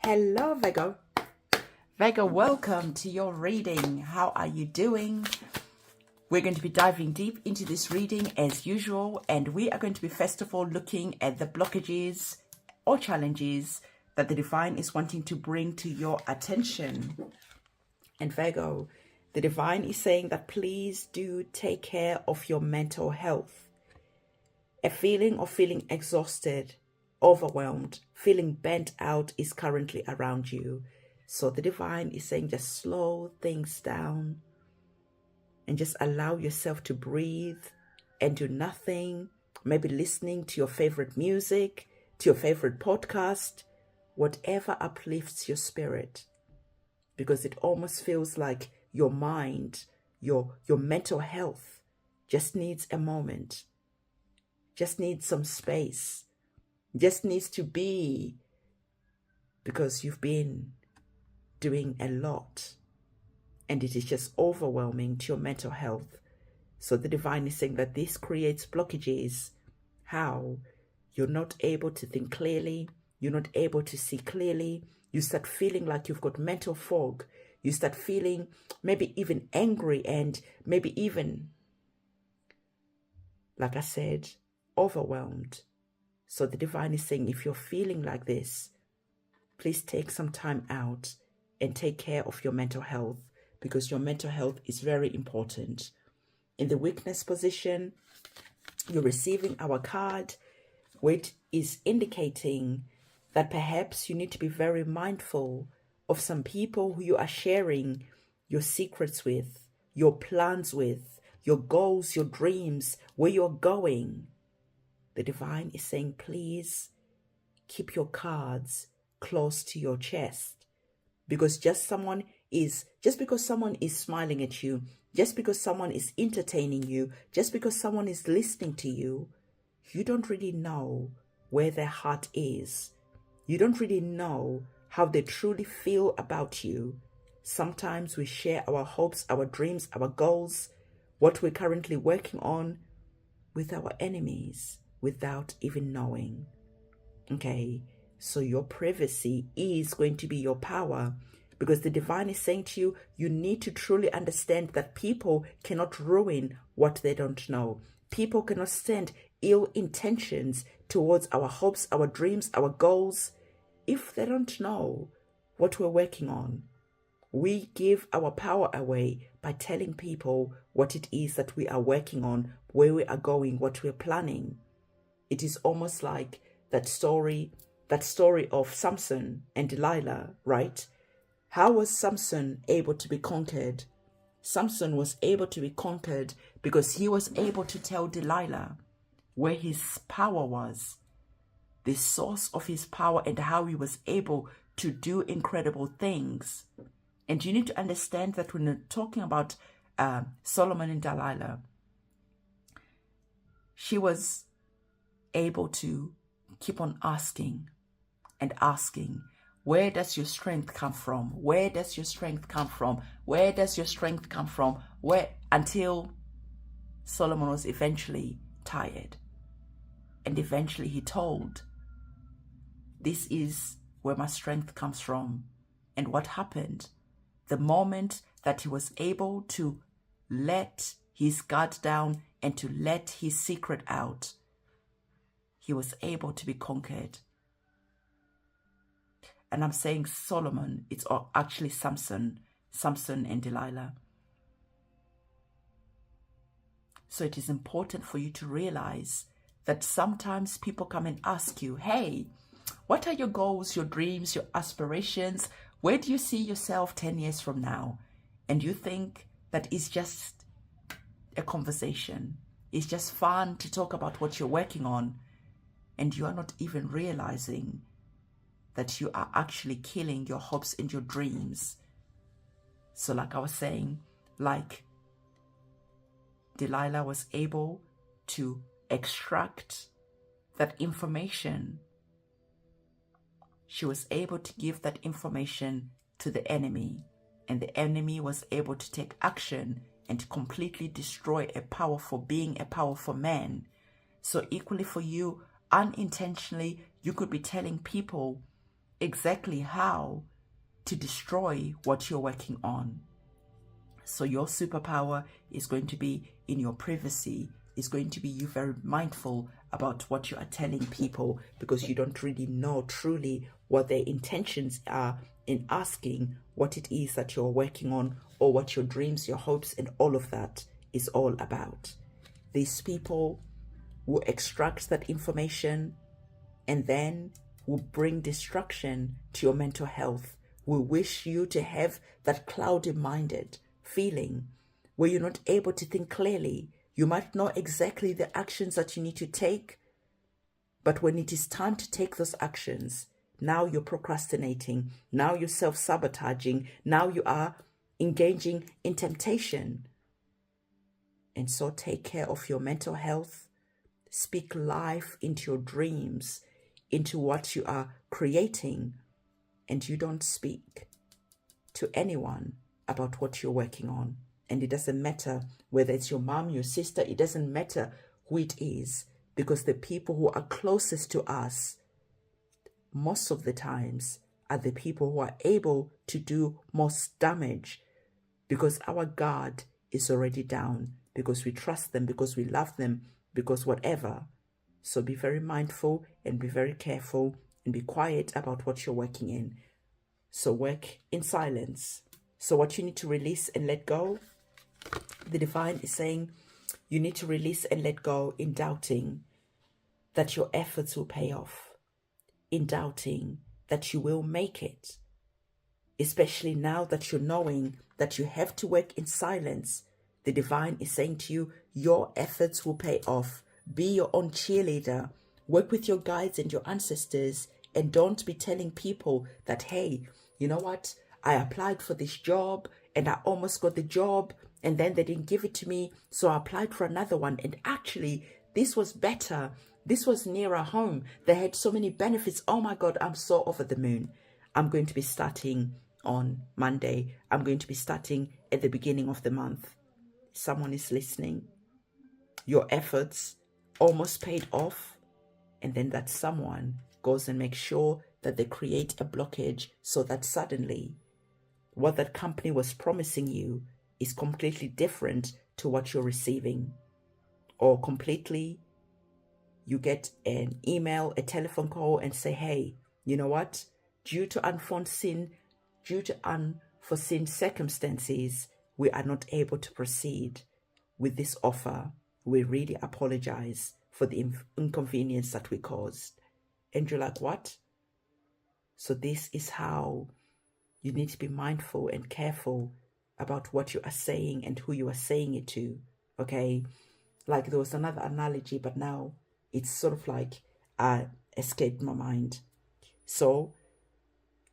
Hello, Virgo. Virgo, welcome to your reading. How are you doing? We're going to be diving deep into this reading as usual, and we are going to be first of all looking at the blockages or challenges that the divine is wanting to bring to your attention. And Virgo, the divine is saying that please do take care of your mental health. A feeling of feeling exhausted, overwhelmed, feeling burnt out is currently around you. So the divine is saying just slow things down and just allow yourself to breathe and do nothing. Maybe listening to your favorite music, to your favorite podcast, whatever uplifts your spirit. Because it almost feels like your mind, your mental health just needs a moment, just needs some space, just needs to be, because you've been doing a lot and it is just overwhelming to your mental health. So the divine is saying that this creates blockages. How? You're not able to think clearly. You're not able to see clearly. You start feeling like you've got mental fog. You start feeling maybe even angry and maybe even, like I said, overwhelmed. So the divine is saying if you're feeling like this, please take some time out and take care of your mental health, because your mental health is very important. In the witness position, you're receiving our card, which is indicating that perhaps you need to be very mindful of some people who you are sharing your secrets with, your plans with, your goals, your dreams, where you're going. The divine is saying, please keep your cards close to your chest, because just because someone is smiling at you, just because someone is entertaining you, just because someone is listening to you, you don't really know where their heart is. You don't really know how they truly feel about you. Sometimes we share our hopes, our dreams, our goals, what we're currently working on with our enemies without even knowing. Okay, so your privacy is going to be your power, because the divine is saying to you, you need to truly understand that people cannot ruin what they don't know. People cannot send ill intentions towards our hopes, our dreams, our goals, if they don't know what we're working on. We give our power away by telling people what it is that we are working on, where we are going, what we're planning. It is almost like that story of Samson and Delilah, right? How was Samson able to be conquered? Samson was able to be conquered because he was able to tell Delilah where his power was, the source of his power, and how he was able to do incredible things. And you need to understand that when you're talking about Solomon and Delilah, she was able to keep on asking and asking, where does your strength come from? Where does your strength come from? Where does your strength come from? Until Solomon was eventually tired. And eventually he told, this is where my strength comes from. And what happened? The moment that he was able to let his guard down and to let his secret out, he was able to be conquered. And I'm saying Solomon, it's actually Samson and Delilah. So it is important for you to realize that sometimes people come and ask you, hey, what are your goals, your dreams, your aspirations? Where do you see yourself 10 years from now? And you think that it's just a conversation. It's just fun to talk about what you're working on. And you are not even realizing that you are actually killing your hopes and your dreams. So like I was saying, like Delilah was able to extract that information. She was able to give that information to the enemy, and the enemy was able to take action and completely destroy a powerful being, a powerful man. So equally for you, unintentionally, you could be telling people exactly how to destroy what you're working on. So your superpower is going to be in your privacy, is going to be you very mindful about what you are telling people, because you don't really know truly what their intentions are in asking what it is that you're working on, or what your dreams, your hopes, and all of that is all about. These people will extract that information and then will bring destruction to your mental health, will wish you to have that cloudy-minded feeling where you're not able to think clearly. You might know exactly the actions that you need to take, but when it is time to take those actions, now you're procrastinating, now you're self-sabotaging, now you are engaging in temptation. And so take care of your mental health. Speak life into your dreams, into what you are creating, and you don't speak to anyone about what you're working on. And it doesn't matter whether it's your mom, your sister, it doesn't matter who it is, because the people who are closest to us most of the times are the people who are able to do most damage, because our guard is already down, because we trust them, because we love them, because whatever. So be very mindful and be very careful and be quiet about what you're working in. So work in silence. So what you need to release and let go, the divine is saying you need to release and let go in doubting that your efforts will pay off, in doubting that you will make it, especially now that you're knowing that you have to work in silence. The divine is saying to you, your efforts will pay off. Be your own cheerleader. Work with your guides and your ancestors, and don't be telling people that, hey, you know what? I applied for this job and I almost got the job, and then they didn't give it to me, so I applied for another one, and actually this was better. This was nearer home. They had so many benefits. Oh my God, I'm so over the moon. I'm going to be starting on Monday. I'm going to be starting at the beginning of the month. Someone is listening. Your efforts almost paid off, and then that someone goes and makes sure that they create a blockage, so that suddenly what that company was promising you is completely different to what you're receiving, or completely you get an email, a telephone call, and say, hey, you know what? Due to unforeseen circumstances, we are not able to proceed with this offer. We really apologize for the inconvenience that we caused. And you're like, what? So this is how you need to be mindful and careful about what you are saying and who you are saying it to, okay? Like there was another analogy, but now it's sort of like escaped my mind. So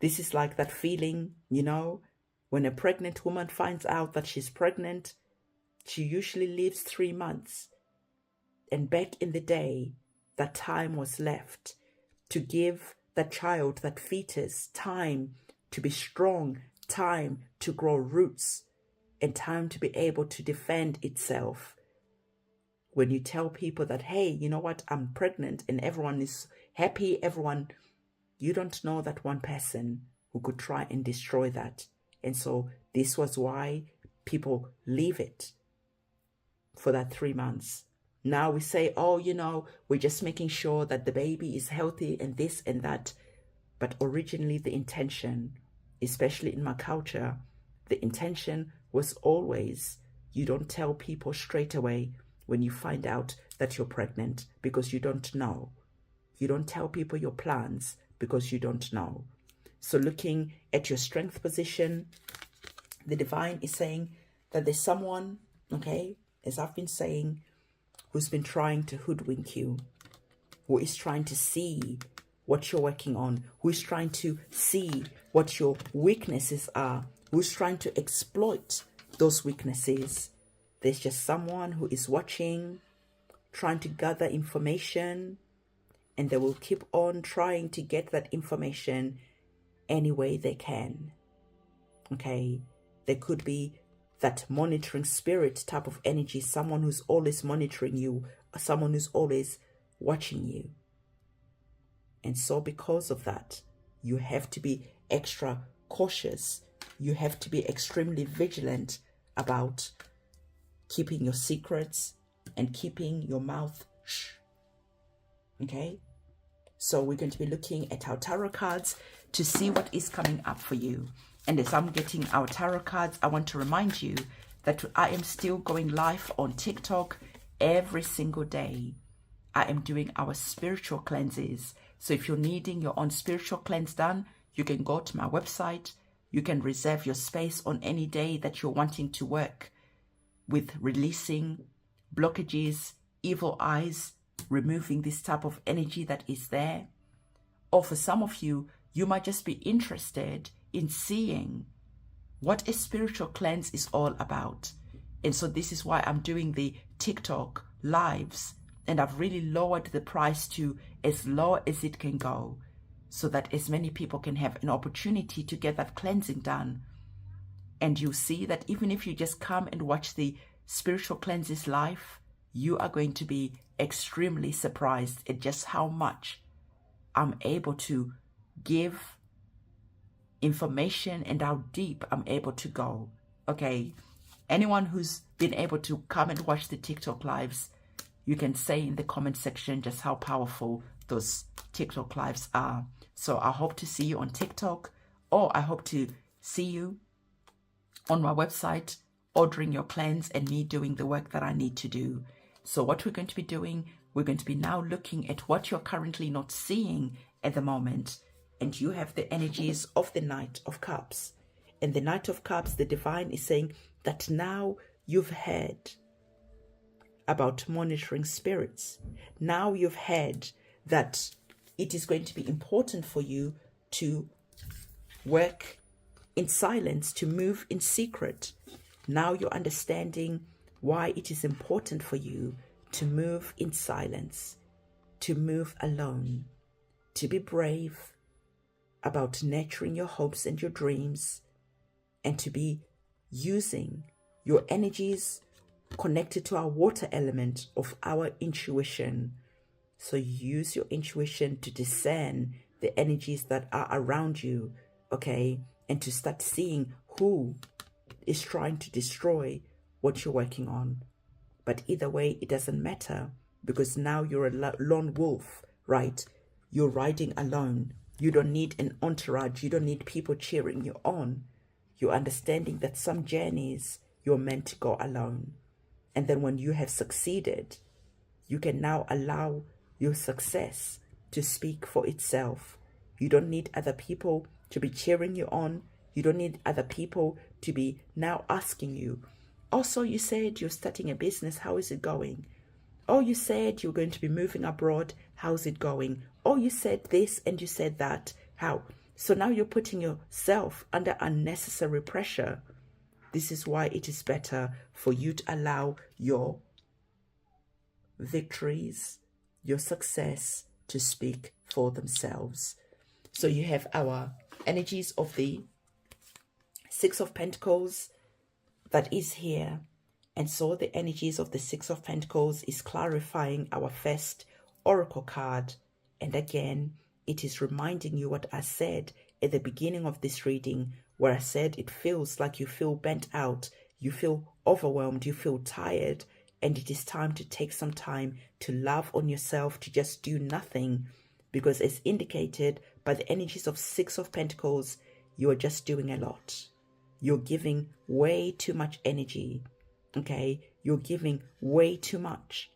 this is like that feeling, you know, when a pregnant woman finds out that she's pregnant, she usually lives 3 months. And back in the day, that time was left to give that child, that fetus, time to be strong, time to grow roots, and time to be able to defend itself. When you tell people that, hey, you know what, I'm pregnant, and everyone is happy, you don't know that one person who could try and destroy that. And so this was why people leave it for that 3 months. Now we say, oh, you know, we're just making sure that the baby is healthy and this and that. But originally the intention, especially in my culture, the intention was always, you don't tell people straight away when you find out that you're pregnant, because you don't know. You don't tell people your plans because you don't know. So looking at your strength position, the divine is saying that there's someone, okay, as I've been saying, who's been trying to hoodwink you, who is trying to see what you're working on, who is trying to see what your weaknesses are, who's trying to exploit those weaknesses. There's just someone who is watching, trying to gather information, and they will keep on trying to get that information any way they can. Okay, there could be that monitoring spirit type of energy, someone who's always monitoring you, someone who's always watching you. And so because of that, you have to be extra cautious. You have to be extremely vigilant about keeping your secrets and keeping your mouth shh. Okay? So we're going to be looking at our tarot cards to see what is coming up for you. And as I'm getting our tarot cards, I want to remind you that I am still going live on TikTok every single day. I am doing our spiritual cleanses. So if you're needing your own spiritual cleanse done, you can go to my website. You can reserve your space on any day that you're wanting to work with releasing blockages, evil eyes, removing this type of energy that is there. Or for some of you, you might just be interested in seeing what a spiritual cleanse is all about. And so this is why I'm doing the TikTok lives, and I've really lowered the price to as low as it can go, so that as many people can have an opportunity to get that cleansing done. And you see that even if you just come and watch the spiritual cleanses live, you are going to be extremely surprised at just how much I'm able to give information and how deep I'm able to go. Okay, anyone who's been able to come and watch the TikTok lives, you can say in the comment section just how powerful those TikTok lives are. So I hope to see you on TikTok, or I hope to see you on my website ordering your cleanse and me doing the work that I need to do. So what we're going to be doing, we're going to be now looking at what you're currently not seeing at the moment. And you have the energies of the Knight of Cups. And the Knight of Cups, the divine is saying that now you've heard about monitoring spirits. Now you've heard that it is going to be important for you to work in silence, to move in secret. Now you're understanding why it is important for you to move in silence, to move alone, to be brave about nurturing your hopes and your dreams, and to be using your energies connected to our water element of our intuition. So use your intuition to discern the energies that are around you, okay? And to start seeing who is trying to destroy what you're working on. But either way, it doesn't matter, because now you're a lone wolf, right? You're riding alone. You don't need an entourage. You don't need people cheering you on. You're understanding that some journeys you're meant to go alone. And then when you have succeeded, you can now allow your success to speak for itself. You don't need other people to be cheering you on. You don't need other people to be now asking you. Also, you said you're starting a business. How is it going? Oh, you said you're going to be moving abroad. How's it going? Oh, you said this and you said that. How? So now you're putting yourself under unnecessary pressure. This is why it is better for you to allow your victories, your success to speak for themselves. So you have our energies of the Six of Pentacles that is here. And so the energies of the Six of Pentacles is clarifying our first oracle card. And again, it is reminding you what I said at the beginning of this reading, where I said it feels like you feel bent out, you feel overwhelmed, you feel tired, and it is time to take some time to love on yourself, to just do nothing. Because as indicated by the energies of Six of Pentacles, you are just doing a lot. You're giving way too much energy. Okay, you're giving way too much.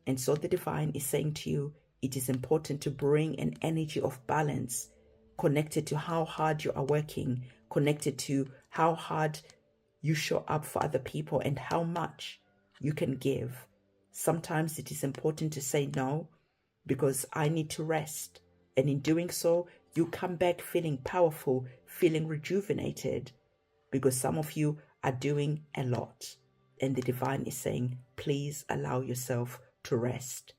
And so the divine is saying to you, it is important to bring an energy of balance, connected to how hard you are working, connected to how hard you show up for other people and how much you can give. Sometimes it is important to say no, because I need to rest. And in doing so, you come back feeling powerful, feeling rejuvenated, because some of you are doing a lot. And the divine is saying, please allow yourself to rest.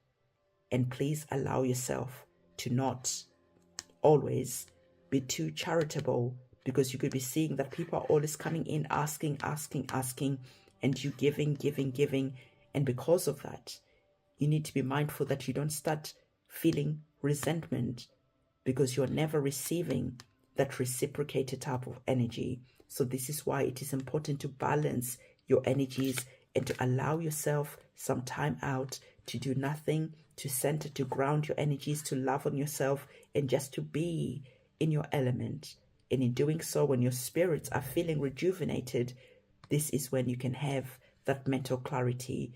And please allow yourself to not always be too charitable, because you could be seeing that people are always coming in, asking, and you giving. And because of that, you need to be mindful that you don't start feeling resentment because you're never receiving that reciprocated type of energy. So this is why it is important to balance your energies and to allow yourself some time out to do nothing, to center, to ground your energies, to love on yourself, and just to be in your element. And in doing so, when your spirits are feeling rejuvenated, this is when you can have that mental clarity.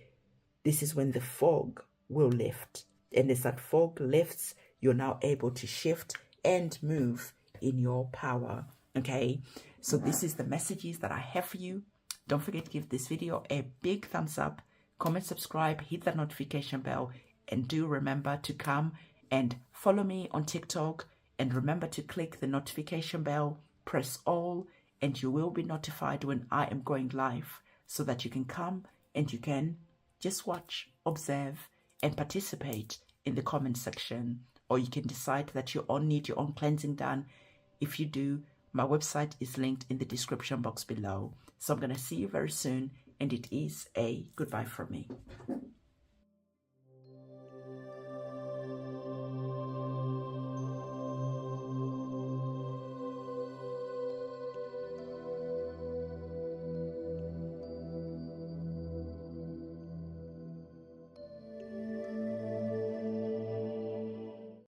This is when the fog will lift. And as that fog lifts, you're now able to shift and move in your power. Okay, so this is the messages that I have for you. Don't forget to give this video a big thumbs up, comment, subscribe, hit that notification bell, and do remember to come and follow me on TikTok. And remember to click the notification bell, press all, and you will be notified when I am going live, so that you can come and you can just watch, observe, and participate in the comment section. Or you can decide that you all need your own cleansing done. If you do, my website is linked in the description box below. So I'm going to see you very soon, and it is a goodbye from me.